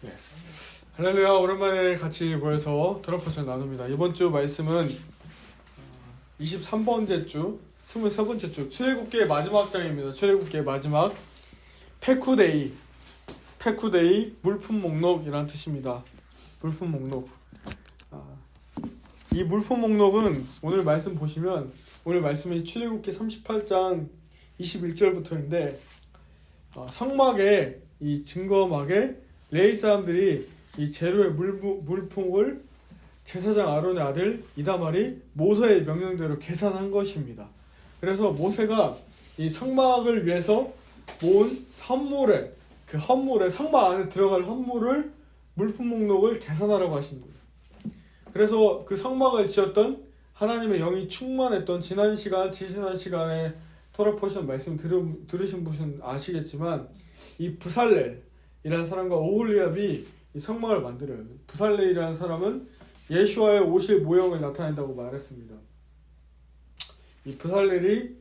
네. 할렐루야, 오랜만에 같이 모여서 토라포션 나눕니다. 이번 주 말씀은 23번째 주, 23번째 주, 출애굽기의 마지막 장입니다. 출애굽기의 마지막 페쿠데이, 물품 목록이라는 뜻입니다. 물품 목록. 이 물품 목록은 오늘 말씀 보시면, 오늘 말씀이 출애굽기 38장 21절부터인데 성막에, 이 증거막에 레위 사람들이 이 재료의 물품을 제사장 아론의 아들 이다말이 모세의 명령대로 계산한 것입니다. 그래서 모세가 이 성막을 위해서 모은 헌물에, 그 헌물에, 성막 안에 들어갈 헌물을, 물품 목록을 계산하라고 하신 거예요. 그래서 그 성막을 지었던 하나님의 영이 충만했던 지난 시간에 토라 포션 말씀 들으신 분은 아시겠지만, 이 부살렐이라는 사람과 오홀리압이 이 성막을 만들어요. 부살렐이라는 사람은 예수와의 오실 모형을 나타낸다고 말했습니다. 이 부살렐이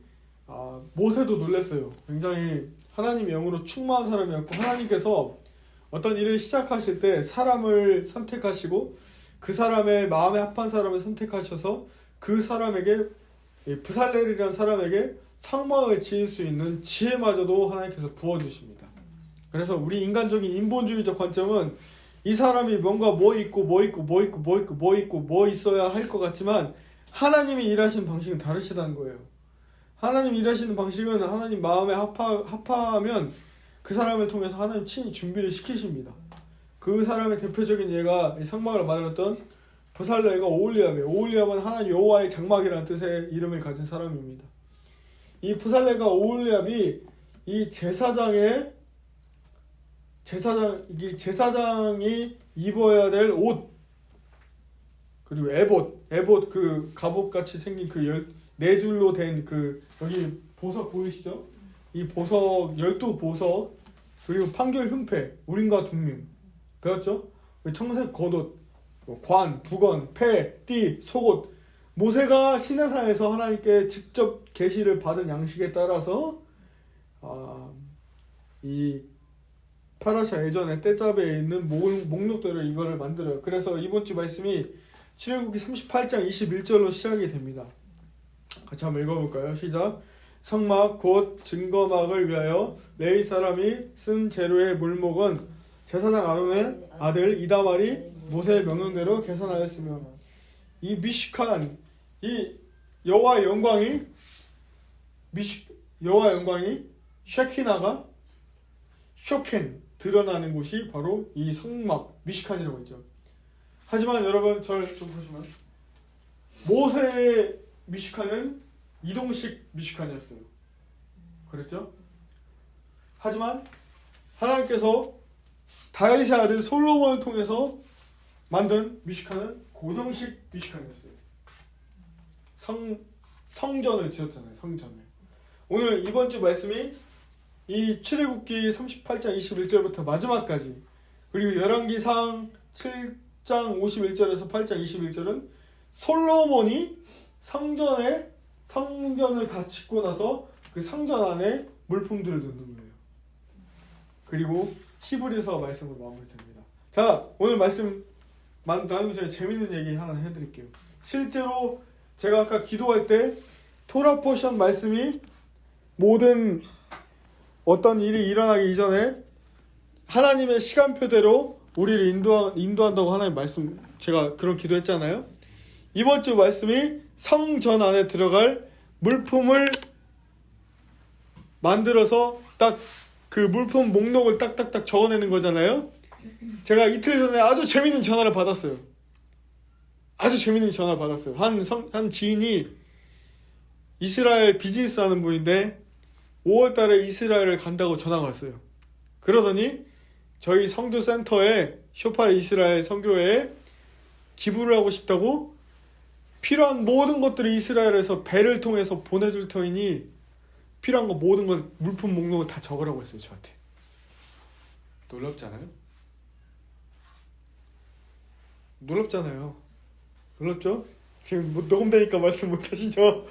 모세도 놀랐어요. 굉장히 하나님의 영으로 충만한 사람이었고, 하나님께서 어떤 일을 시작하실 때 사람을 선택하시고 그 사람의 마음에 합한 사람을 선택하셔서 그 사람에게, 부살렐이라는 사람에게 성막을 지을 수 있는 지혜마저도 하나님께서 부어주십니다. 그래서 우리 인간적인 인본주의적 관점은 이 사람이 뭔가 뭐 있어야 할 것 같지만, 하나님이 일하시는 방식은 다르시다는 거예요. 하나님 일하시는 방식은 하나님 마음에 합하면 그 사람을 통해서 하나님 친히 준비를 시키십니다. 그 사람의 대표적인 예가 이 성막을 만들었던 부살렐과 오홀리압이에요. 오홀리압은 하나님 여호와의 장막이라는 뜻의 이름을 가진 사람입니다. 이 부살렐과 오홀리압이 이 제사장이 입어야 될 옷, 그리고 에봇 그 갑옷같이 생긴 그 4줄로 된 그, 여기 보석 보이시죠? 이 보석, 12보석, 그리고 판결 흉패, 우림과 둠밈 배웠죠? 청색 겉옷, 관, 두건, 패, 띠, 속옷. 모세가 시내산에서 하나님께 직접 계시를 받은 양식에 따라서 이 파라샤 예전에 떼잡에 있는 목록대로 이거를 만들어요. 그래서 이번 주 말씀이 출애굽기 38장 21절로 시작이 됩니다. 같이 한번 읽어볼까요? 시작. 성막 곧 증거막을 위하여 레위 사람이 쓴 재료의 물목은 제사장 아론의 아들 이다말이 모세의 명령대로 계산하였으며, 이 미식한, 이 여호와의 영광이 쉐키나가 쇼켄 드러나는 곳이 바로 이 성막 미식칸이라고 했죠. 하지만 여러분, 저를 좀 보시면 모세의 미식칸은 이동식 미식칸이었어요. 그렇죠? 하지만 하나님께서 다윗의 아들 솔로몬을 통해서 만든 미식칸은 고정식 미식칸이었어요. 성전을 지었잖아요. 성전을. 오늘 이번 주 말씀이 이 출애굽기 38장 21절부터 마지막까지, 그리고 열왕기상 7장 51절에서 8장 21절은 솔로몬이 성전을 다 짓고 나서 그 성전 안에 물품들을 넣는 거예요. 그리고 히브리서 말씀으로 마무리됩니다. 자, 오늘 말씀 나누기 전에 재밌는 얘기 하나 해드릴게요. 실제로 제가 아까 기도할 때 토라 포션 말씀이 모든 어떤 일이 일어나기 이전에 하나님의 시간표대로 우리를 인도한다고 하나님 말씀, 제가 그런 기도했잖아요. 이번 주 말씀이 성전 안에 들어갈 물품을 만들어서 딱 그 물품 목록을 딱딱딱 적어내는 거잖아요. 제가 이틀 전에 아주 재밌는 전화를 받았어요. 한 지인이 이스라엘 비즈니스 하는 분인데 5월달에 이스라엘을 간다고 전화가 왔어요. 그러더니 저희 선교 센터에, 쇼파르 이스라엘 선교회에 기부를 하고 싶다고, 필요한 모든 것들을 이스라엘에서 배를 통해서 보내줄 터이니 필요한 거 모든 것 물품 목록을 다 적으라고 했어요. 저한테. 놀랍잖아요. 놀랍죠? 지금 녹음되니까 말씀 못하시죠?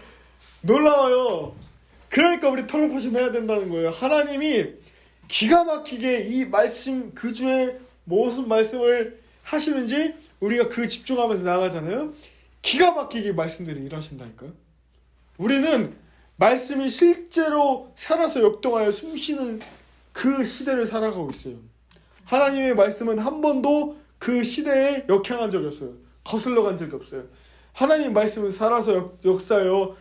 놀라워요. 그러니까 우리 토론포션 해야 된다는 거예요. 하나님이 기가 막히게 이 말씀 그 주에 무슨 말씀을 하시는지 우리가 그 집중하면서 나가잖아요. 기가 막히게 말씀들이 일하신다니까요. 우리는 말씀이 실제로 살아서 역동하여 숨쉬는 그 시대를 살아가고 있어요. 하나님의 말씀은 한 번도 그 시대에 역행한 적이 없어요. 거슬러 간 적이 없어요. 하나님 말씀은 살아서 역사하여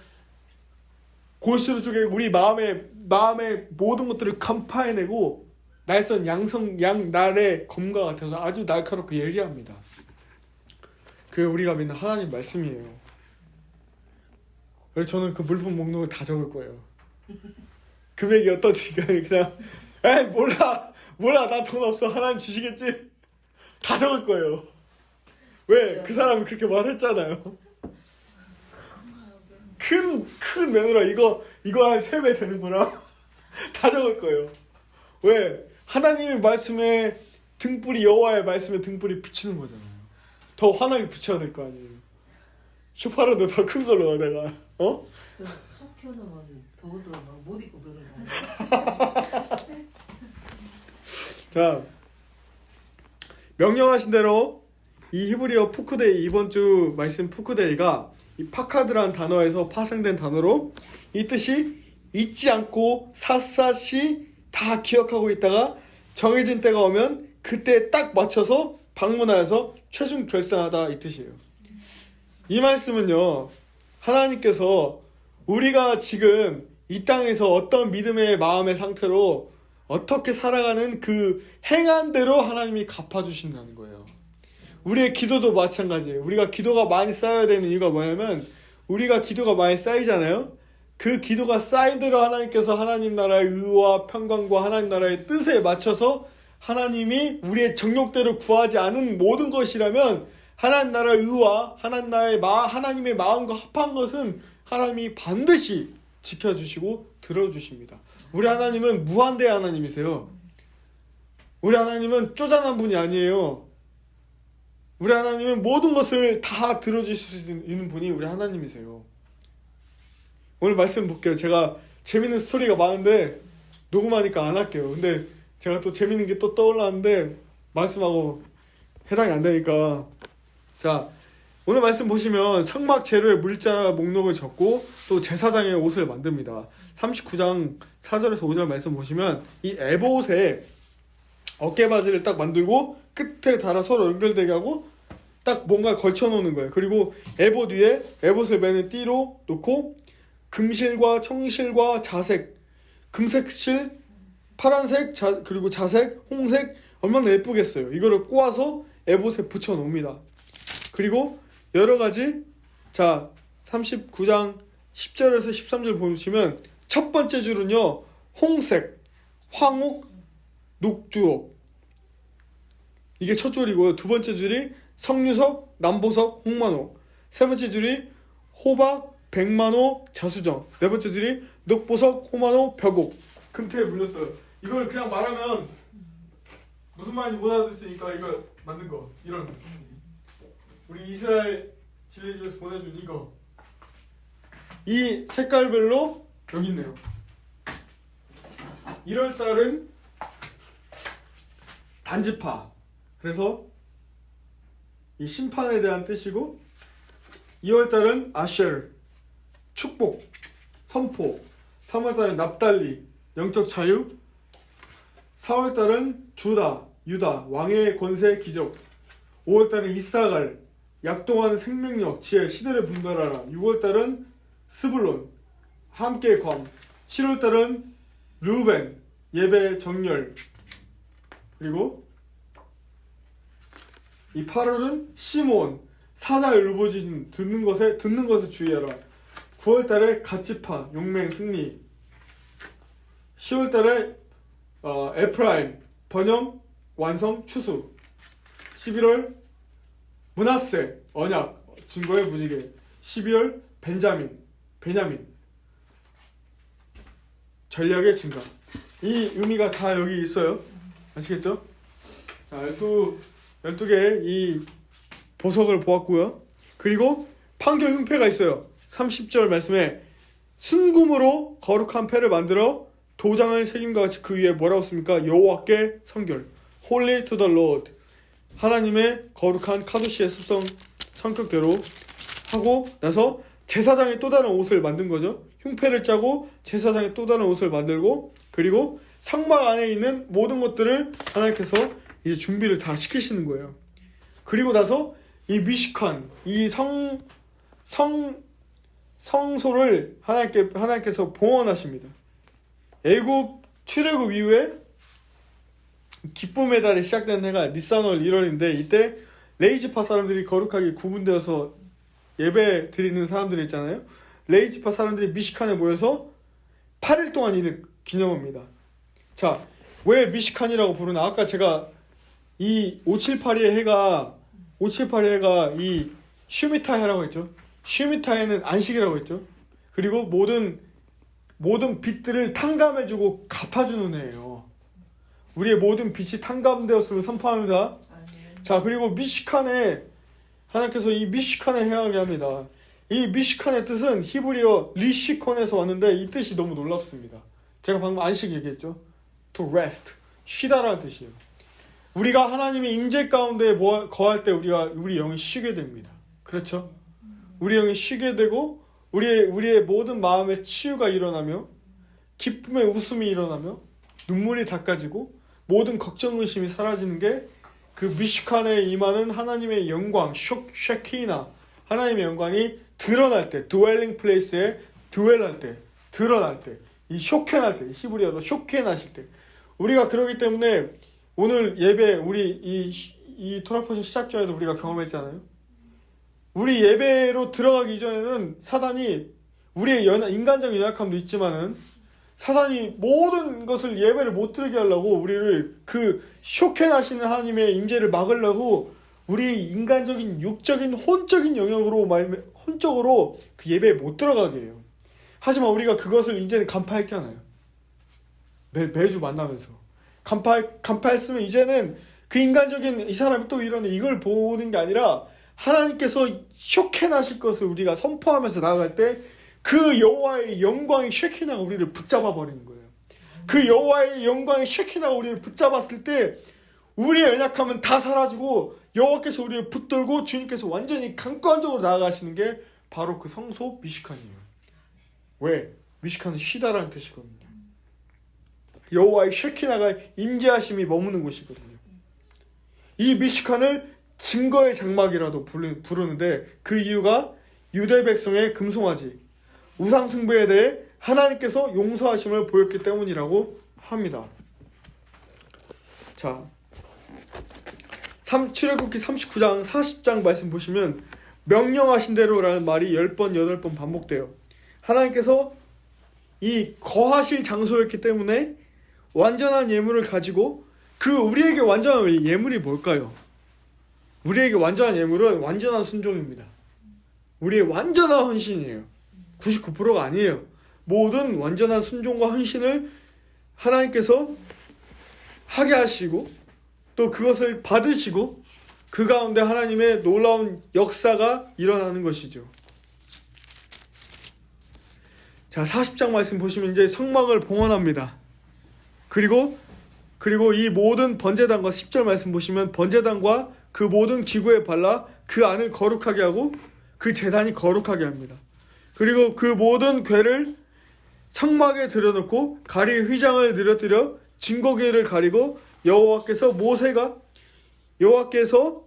골수로 쪽에 우리 마음의 모든 것들을 간파해내고 날선 양날의 검과 같아서 아주 날카롭고 예리합니다. 그게 우리가 믿는 하나님 말씀이에요. 그래서 저는 그 물품 목록을 다 적을 거예요. 금액이 어떤지가 그냥 에이 몰라 나 돈 없어 하나님 주시겠지 다 적을 거예요. 왜? 그 사람이 그렇게 말했잖아요. 큰 매너라 이거 한 3배 되는구나 다 적을 거예요. 왜? 하나님의 말씀에 등불이 여호와의 말씀에 등불이 비치는 거잖아요. 더 환하게 비춰야 될 거 아니에요. 쇼파라도 더 큰 걸로 내가 저 속혀놓으면 더워서 막 못 입고 그러는 거. 자, 명령하신 대로 이 히브리어 푸크데이 이번 주 말씀 푸크데이가 이 파카드라는 단어에서 파생된 단어로 이 뜻이 잊지 않고 샅샅이 다 기억하고 있다가 정해진 때가 오면 그때 딱 맞춰서 방문하여서 최종 결산하다 이 뜻이에요. 이 말씀은요, 하나님께서 우리가 지금 이 땅에서 어떤 믿음의 마음의 상태로 어떻게 살아가는 그 행한대로 하나님이 갚아주신다는 거예요. 우리의 기도도 마찬가지예요. 우리가 기도가 많이 쌓여야 되는 이유가 뭐냐면 우리가 기도가 많이 쌓이잖아요. 그 기도가 쌓인 대로 하나님께서 하나님 나라의 의와 평강과 하나님 나라의 뜻에 맞춰서 하나님이 우리의 정욕대로 구하지 않은 모든 것이라면 하나님 나라의 의와 하나님의 마음과 합한 것은 하나님이 반드시 지켜주시고 들어주십니다. 우리 하나님은 무한대의 하나님이세요. 우리 하나님은 쪼잔한 분이 아니에요. 우리 하나님은 모든 것을 다 들어주실 수 있는 분이 우리 하나님이세요. 오늘 말씀 볼게요. 제가 재밌는 스토리가 많은데 녹음하니까 안 할게요. 근데 제가 또 재밌는 게 또 떠올랐는데 말씀하고 해당이 안 되니까. 자, 오늘 말씀 보시면 성막 재료의 물자 목록을 적고 또 제사장의 옷을 만듭니다. 39장 4절에서 5절 말씀 보시면 이 에봇에 어깨바지를 딱 만들고 끝에 달아 서로 연결되게 하고 딱 뭔가 걸쳐 놓는 거예요. 그리고 에봇 위에 에봇을 매는 띠로 놓고 금실과 청실과 자색, 금색실, 파란색, 그리고 자색, 홍색 얼마나 예쁘겠어요. 이거를 꼬아서 에봇에 붙여 놓습니다. 그리고 여러 가지, 자 39장 10절에서 13절 보시면 첫 번째 줄은요 홍색, 황옥, 녹주옥 이게 첫 줄이고요. 두 번째 줄이 석류석, 남보석, 홍만옥. 세 번째 줄이 호박, 백만호, 자수정. 네 번째 줄이 녹보석, 호만호, 벽옥. 금태에 물렸어요. 이걸 그냥 말하면 무슨 말인지 못 알아듣으니까 이거 만든 거. 이런 거. 우리 이스라엘 진리집에서 보내준 이거. 이 색깔별로 여기 있네요. 1월달은 단지파. 그래서 이 심판에 대한 뜻이고 2월달은 아쉘, 축복, 선포. 3월달은 납달리, 영적 자유. 4월달은 주다, 유다, 왕의 권세, 기적. 5월달은 이사갈, 약동하는 생명력, 지혜, 시대를 분별하라. 6월달은 스불론, 함께 검. 7월달은 르우벤, 예배, 정렬. 그리고 이 8월은 시몬, 사자의 울부짖음, 듣는 것에 주의하라. 9월달에 갓지파, 용맹, 승리. 10월달에 에프라임, 번영, 완성, 추수. 11월 므낫세, 언약, 증거의 무지개. 12월 베냐민, 전략의 증가. 이 의미가 다 여기 있어요. 아시겠죠? 자, 12개의 이 보석을 보았고요. 그리고 판결 흉패가 있어요. 30절 말씀에 순금으로 거룩한 패를 만들어 도장을 새김과 같이 그 위에 뭐라고 씁니까? 여호와께 성결, Holy to the Lord. 하나님의 거룩한 카도시의 습성 성격대로 하고 나서 제사장의 또 다른 옷을 만든 거죠. 흉패를 짜고 제사장의 또 다른 옷을 만들고, 그리고 성막 안에 있는 모든 것들을 하나님께서 이제 준비를 다 시키시는 거예요. 그리고 나서 이 미식한 이 성소를 하나님께서 봉헌하십니다. 애굽 출애굽 이후에 기쁨의 달이 시작된 해가 니산월 1월인데, 이때 레이지파 사람들이 거룩하게 구분되어서 예배 드리는 사람들이 있잖아요. 레이지파 사람들이 미식칸에 모여서 8일 동안 이를 기념합니다. 자, 왜 미식칸이라고 부르나? 아까 제가 이 578의 해가 이 슈미타해라고 했죠. 슈미타해는 안식이라고 했죠. 그리고 모든 빚들을 탕감해주고 갚아주는 해예요. 우리의 모든 빚이 탕감되었음을 선포합니다. 자, 그리고 미시칸에 하나님께서 이 미시칸에 행하게 합니다. 이 미시칸의 뜻은 히브리어 리시콘에서 왔는데 이 뜻이 너무 놀랍습니다. 제가 방금 안식 얘기했죠. To rest, 쉬다라는 뜻이에요. 우리가 하나님의 임재 가운데 거할 때 우리 영이 쉬게 됩니다. 그렇죠? 우리 영이 쉬게 되고 우리의 모든 마음의 치유가 일어나며 기쁨의 웃음이 일어나며 눈물이 닦아지고 모든 걱정 의심이 사라지는 게 그 미시칸에 임하는 하나님의 영광, 쉐키나, 하나님의 영광이 드러날 때, 드웰링 플레이스에 드웰할 때, 드러날 때, 이 쇼케날 때, 히브리어로 쇼케나실 때, 우리가 그러기 때문에 오늘 예배, 우리 이 토라포션 시작 전에도 우리가 경험했잖아요. 우리 예배로 들어가기 전에는 사단이 우리의 인간적인 연약함도 있지만은 사단이 모든 것을 예배를 못 드리게 하려고 우리를 그 쇼케나시는 하나님의 임재를 막으려고 우리 인간적인 육적인 혼적인 영역으로 혼적으로 그 예배에 못 들어가게 해요. 하지만 우리가 그것을 이제는 간파했잖아요. 매주 만나면서 간파했으면 이제는 그 인간적인 이 사람이 또 이러네 이걸 보는 게 아니라 하나님께서 쇼케나실 것을 우리가 선포하면서 나아갈 때 그 여호와의 영광이 쉐키나가 우리를 붙잡아 버리는 거예요. 그 여호와의 영광의 쉐키나가 우리를 붙잡았을 때 우리의 연약함은 다 사라지고 여호와께서 우리를 붙들고 주님께서 완전히 강권적으로 나아가시는 게 바로 그 성소 미시칸이에요. 왜? 미시칸은 쉬다라는 뜻이거든요. 여호와의 쉐키나가 임재하심이 머무는 곳이거든요. 이 미시칸을 증거의 장막이라도 부르는데 그 이유가 유대 백성의 금송아지 우상 숭배에 대해 하나님께서 용서하심을 보였기 때문이라고 합니다. 자, 출애굽기 39장 40장 말씀 보시면 명령하신 대로라는 말이 10번 8번 반복돼요. 하나님께서 이 거하실 장소였기 때문에 완전한 예물을 가지고 우리에게 완전한 예물이 뭘까요? 우리에게 완전한 예물은 완전한 순종입니다. 우리의 완전한 헌신이에요. 99%가 아니에요. 모든 완전한 순종과 헌신을 하나님께서 하게 하시고 또 그것을 받으시고 그 가운데 하나님의 놀라운 역사가 일어나는 것이죠. 자, 40장 말씀 보시면 이제 성막을 봉헌합니다. 그리고 이 모든 번제단과 10절 말씀 보시면 번제단과 그 모든 기구에 발라 그 안을 거룩하게 하고 그 제단이 거룩하게 합니다. 그리고 그 모든 괴를 성막에 들여놓고 가리 휘장을 늘어뜨려 증거궤를 가리고 여호와께서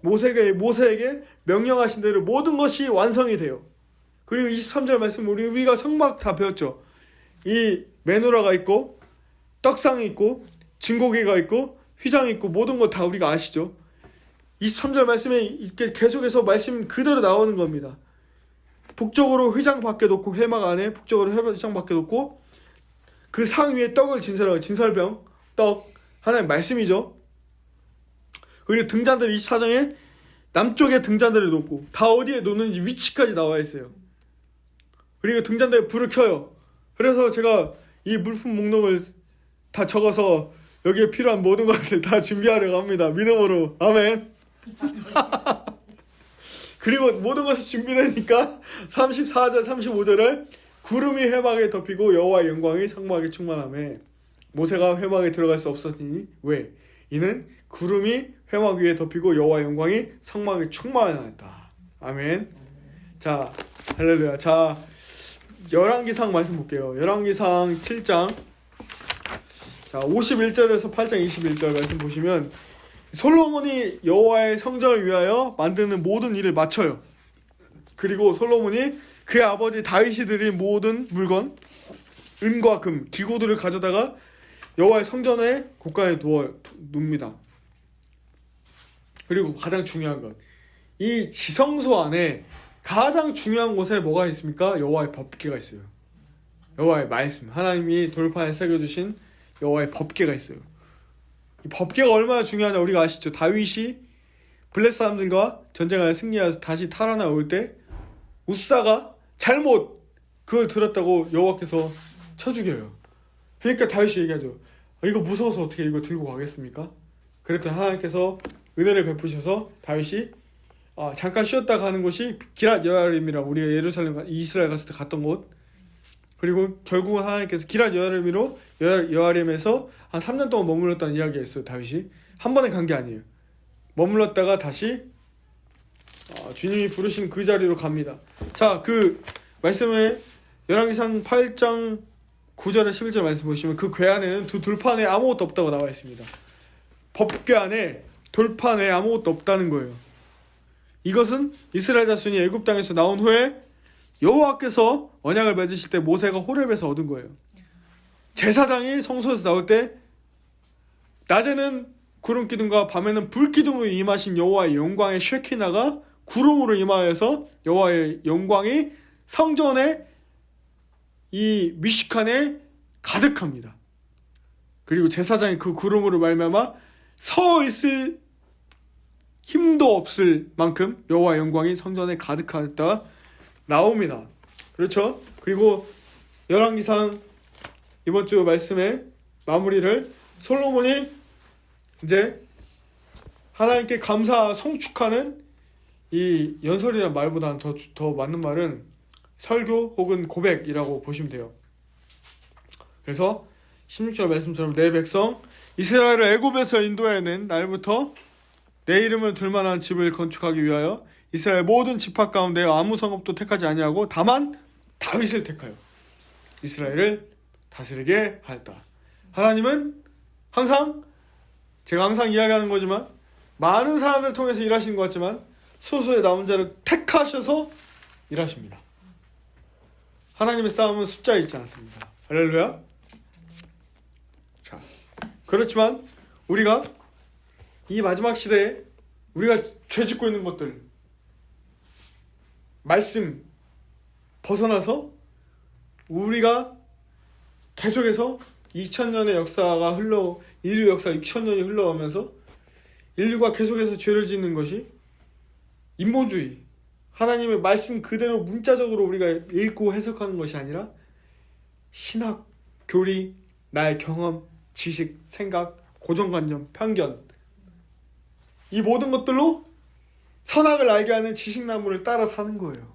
모세에게 명령하신 대로 모든 것이 완성이 돼요. 그리고 23절 말씀 우리가 성막 다 배웠죠. 이 메노라가 있고 떡상이 있고 증거궤가 있고 휘장이 있고 모든 것 다 우리가 아시죠. 23절 말씀에 이렇게 계속해서 말씀 그대로 나오는 겁니다. 북쪽으로 휘장 밖에 놓고 회막 안에 북쪽으로 휘장 밖에 놓고 그 상 위에 떡을 진설하고 진설병 떡 하나님 말씀이죠. 그리고 등잔들 24장에 남쪽에 등잔들을 놓고 다 어디에 놓는지 위치까지 나와 있어요. 그리고 등잔대에 불을 켜요. 그래서 제가 이 물품 목록을 다 적어서 여기에 필요한 모든 것을 다 준비하려고 합니다. 믿음으로 아멘. 그리고 모든 것이 준비되니까 34절 35절에 구름이 회막에 덮이고 여호와의 영광이 성막에 충만하며 모세가 회막에 들어갈 수 없었으니 왜? 이는 구름이 회막 위에 덮이고 여호와의 영광이 성막에 충만하였다. 아멘. 자, 할렐루야. 자, 열왕기상 말씀 볼게요. 열왕기상 7장 자 51절에서 8장 21절 말씀 보시면 솔로몬이 여호와의 성전을 위하여 만드는 모든 일을 마쳐요. 그리고 솔로몬이 그의 아버지 다윗이 드린 모든 물건, 은과 금, 기구들을 가져다가 여호와의 성전의 곳간에 눕니다. 그리고 가장 중요한 것, 이 지성소 안에 가장 중요한 곳에 뭐가 있습니까? 여호와의 법궤가 있어요. 여호와의 말씀, 하나님이 돌판에 새겨주신 여호와의 법궤가 있어요. 이 법궤가 얼마나 중요하냐 우리가 아시죠? 다윗이 블레 사람들과 전쟁하여 승리해서 다시 탈환하올 때 우사가 잘못 그걸 들었다고 여호와께서 쳐 죽여요. 그러니까 다윗이 얘기하죠. 이거 무서워서 어떻게 이거 들고 가겠습니까? 그랬더니 하나님께서 은혜를 베푸셔서 다윗이 잠깐 쉬었다 가는 곳이 기랏 여아림이라고 우리가 예루살렘 이스라엘 갔을 때 갔던 곳. 그리고 결국은 하나님께서 기랏 여아림에서 한 3년 동안 머물렀다는 이야기가 있어요. 다윗이 한 번에 간 게 아니에요. 머물렀다가 다시 주님이 부르신 그 자리로 갑니다. 자, 그 말씀에 열왕기상 8장 9절에 11절 말씀 보시면 그 궤 안에는 두 돌판에 아무것도 없다고 나와 있습니다. 법궤 안에 돌판에 아무것도 없다는 거예요. 이것은 이스라엘 자손이 애굽 땅에서 나온 후에 여호와께서 언약을 맺으실 때 모세가 호렙에서 얻은 거예요. 제사장이 성소에서 나올 때 낮에는 구름 기둥과 밤에는 불 기둥으로 임하신 여호와의 영광의 쉐키나가 구름으로 임하여서 여호와의 영광이 성전의 이 미식칸에 가득합니다. 그리고 제사장이 그 구름으로 말미암아 서 있을 힘도 없을 만큼 여호와의 영광이 성전에 가득하였다 나옵니다. 그렇죠? 그리고 열왕기상 이번 주 말씀의 마무리를 솔로몬이 이제 하나님께 감사 송축하는 이 연설이라는 말보다는 더 맞는 말은 설교 혹은 고백이라고 보시면 돼요. 그래서 16절 말씀처럼 내 백성 이스라엘을 애굽에서 인도해낸 날부터 내 이름을 둘만한 집을 건축하기 위하여 이스라엘 모든 지파 가운데 아무 성읍도 택하지 아니하고 다만 다윗을 택하여 이스라엘을 다스리게 하였다. 하나님은 항상 제가 항상 이야기하는 거지만 많은 사람들 통해서 일하시는 것 같지만 소수의 남은 자를 택하셔서 일하십니다. 하나님의 싸움은 숫자에 있지 않습니다. 할렐루야. 자, 그렇지만 우리가 이 마지막 시대에 우리가 죄짓고 있는 것들 말씀 벗어나서 우리가 계속해서 2000년의 역사가 인류 역사 2000년이 흘러가면서 인류가 계속해서 죄를 짓는 것이 인본주의, 하나님의 말씀 그대로 문자적으로 우리가 읽고 해석하는 것이 아니라 신학, 교리, 나의 경험, 지식, 생각, 고정관념, 편견 이 모든 것들로 선악을 알게 하는 지식나무를 따라 사는 거예요.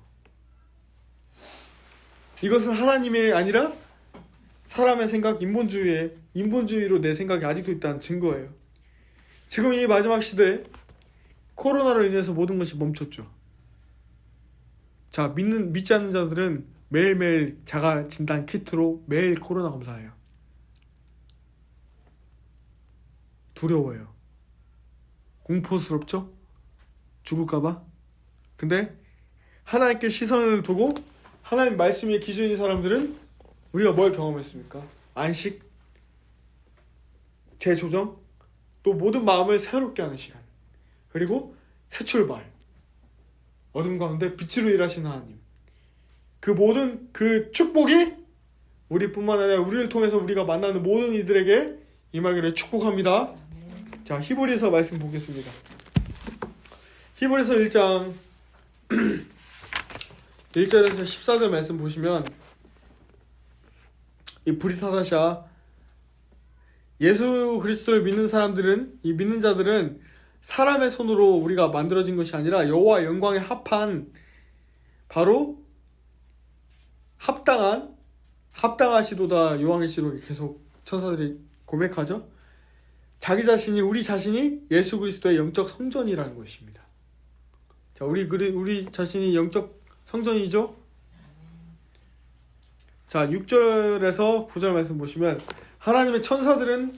이것은 하나님이 아니라 사람의 생각, 인본주의로 내 생각이 아직도 있다는 증거예요. 지금 이 마지막 시대에 코로나로 인해서 모든 것이 멈췄죠. 자, 믿지 않는 자들은 매일매일 자가 진단 키트로 매일 코로나 검사해요. 두려워요. 공포스럽죠? 죽을까봐? 근데 하나님께 시선을 두고 하나님 말씀의 기준인 사람들은 우리가 뭘 경험했습니까? 안식, 재조정, 또 모든 마음을 새롭게 하는 시간, 그리고 새 출발, 어둠 가운데 빛으로 일하시는 하나님, 그 모든 그 축복이 우리뿐만 아니라 우리를 통해서 우리가 만나는 모든 이들에게 임하기를 축복합니다. 자, 히브리서 말씀 보겠습니다. 히브리서 1장 1절에서 14절 말씀 보시면 이 브리타다샤 예수 그리스도를 믿는 사람들은, 이 믿는 자들은 사람의 손으로 우리가 만들어진 것이 아니라 여호와 영광에 합한, 바로 합당하시도다 요한계시록에 계속 천사들이 고백하죠. 우리 자신이 예수 그리스도의 영적 성전이라는 것입니다. 자, 우리 자신이 영적 성전이죠? 자, 6절에서 9절 말씀 보시면 하나님의 천사들은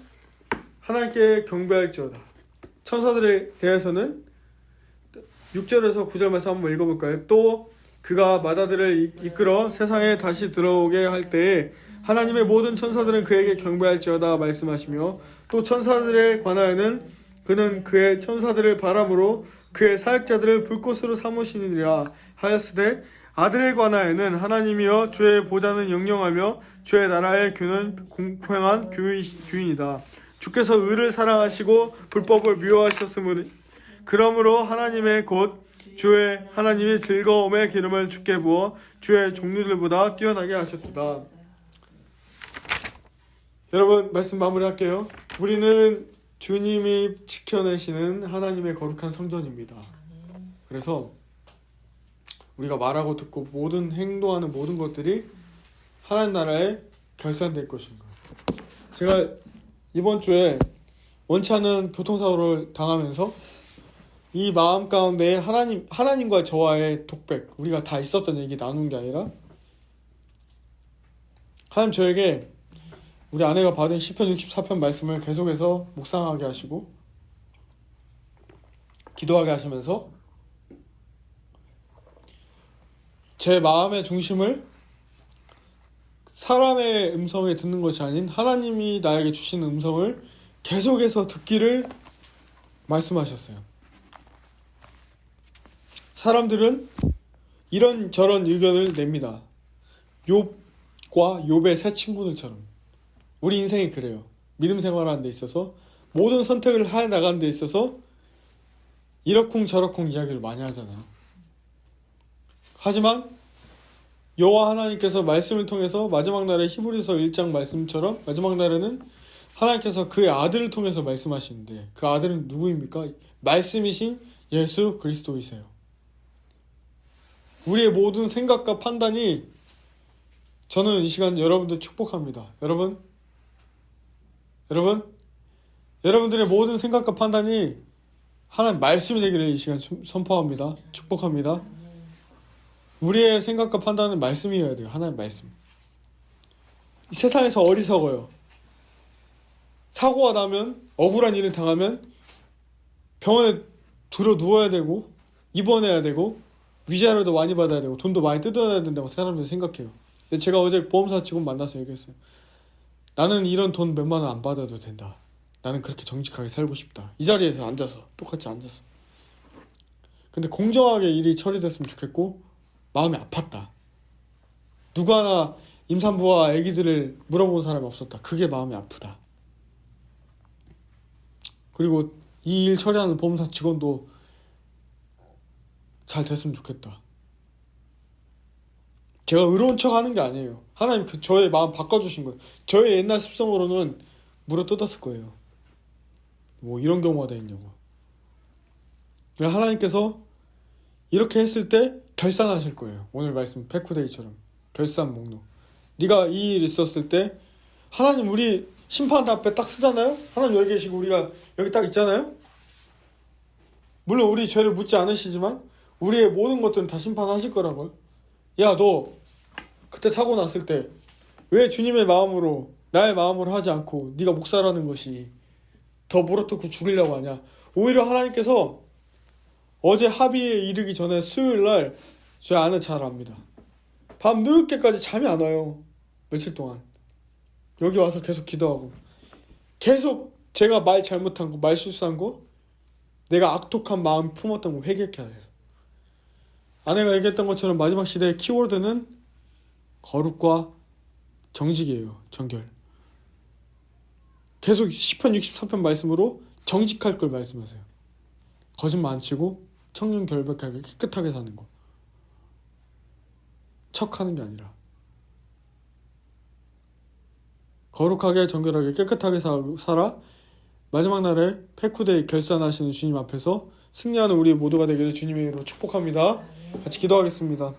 하나님께 경배할지어다. 천사들에 대해서는 6절에서 9절 말씀 한번 읽어볼까요? 또 그가 마다들을 이끌어 세상에 다시 들어오게 할 때에 하나님의 모든 천사들은 그에게 경배할지어다 말씀하시며 또 천사들에 관하여는 그는 그의 천사들을 바람으로 그의 사역자들을 불꽃으로 삼으시니라 하였으되 아들에 관하여는 하나님이여 주의 보좌는 영영하며 주의 나라의 규는 공평한 규인이다. 주께서 의를 사랑하시고 불법을 미워하셨으므로 그러므로 하나님의 곧 주의 하나님이 즐거움의 기름을 주께 부어 주의 종류들보다 뛰어나게 하셨도다. 여러분 말씀 마무리할게요. 우리는 주님이 지켜내시는 하나님의 거룩한 성전입니다. 그래서 우리가 말하고 듣고 모든 행동하는 모든 것들이 하나님 나라에 결산될 것입니다. 제가 이번 주에 원치 않은 교통사고를 당하면서 이 마음 가운데 하나님과 저와의 독백, 우리가 다 있었던 얘기 나눈 게 아니라 하나님 저에게 우리 아내가 받은 시편 64편 말씀을 계속해서 묵상하게 하시고 기도하게 하시면서 제 마음의 중심을 사람의 음성에 듣는 것이 아닌 하나님이 나에게 주시는 음성을 계속해서 듣기를 말씀하셨어요. 사람들은 이런저런 의견을 냅니다. 욥과 욥의 세 친구들처럼. 우리 인생이 그래요. 믿음 생활하는 데 있어서 모든 선택을 해 나가는 데 있어서 이러쿵저러쿵 이야기를 많이 하잖아요. 하지만 여호와 하나님께서 말씀을 통해서 마지막 날에 히브리서 1장 말씀처럼 마지막 날에는 하나님께서 그의 아들을 통해서 말씀하시는데 그 아들은 누구입니까? 말씀이신 예수 그리스도이세요. 우리의 모든 생각과 판단이 저는 이 시간 여러분들 축복합니다. 여러분들의 모든 생각과 판단이 하나님 말씀이 되기를 이 시간 선포합니다. 축복합니다. 우리의 생각과 판단은 말씀이어야 돼요. 하나님 말씀. 이 세상에서 어리석어요. 사고가 나면 억울한 일을 당하면 병원에 들어 누워야 되고 입원해야 되고 위자료도 많이 받아야 되고 돈도 많이 뜯어야 된다고 사람들이 생각해요. 근데 제가 어제 보험사 직원 만나서 얘기했어요. 나는 이런 돈 몇만 원 안 받아도 된다. 나는 그렇게 정직하게 살고 싶다. 이 자리에서 앉아서 똑같이 앉아서. 근데 공정하게 일이 처리됐으면 좋겠고 마음이 아팠다. 누구 하나 임산부와 아기들을 물어본 사람이 없었다. 그게 마음이 아프다. 그리고 이 일 처리하는 보험사 직원도 잘 됐으면 좋겠다. 제가 의로운 척 하는 게 아니에요. 하나님 저의 마음 바꿔주신 거예요. 저의 옛날 습성으로는 물어 뜯었을 거예요. 뭐 이런 경우가 다 있냐고. 하나님께서 이렇게 했을 때 결산하실 거예요. 오늘 말씀 페쿠데이처럼 결산 목록. 네가 이 일 있었을 때 하나님 우리 심판 앞에 딱 쓰잖아요. 하나님 여기 계시고 우리가 여기 딱 있잖아요. 물론 우리 죄를 묻지 않으시지만 우리의 모든 것들은 다 심판하실 거라고요. 야, 너 그때 사고 났을 때 왜 주님의 마음으로 나의 마음으로 하지 않고 네가 목사라는 것이 더 물어뜯고 죽이려고 하냐. 오히려 하나님께서 어제 합의에 이르기 전에 수요일날 저희 아내 잘 압니다. 밤 늦게까지 잠이 안 와요. 며칠 동안 여기 와서 계속 기도하고 계속 제가 말 잘못한 거, 말 실수한 거, 내가 악독한 마음 품었던 거 회개케 해요. 아내가 얘기했던 것처럼 마지막 시대의 키워드는 거룩과 정직이에요. 정결. 계속 시편 64편 말씀으로 정직할 걸 말씀하세요. 거짓말 안 치고 청렴결백하게 깨끗하게 사는 거. 척하는 게 아니라 거룩하게 정결하게 깨끗하게 살아 마지막 날에 페쿠데이 결산하시는 주님 앞에서 승리하는 우리 모두가 되기를 주님의 이름으로 축복합니다. 같이 기도하겠습니다.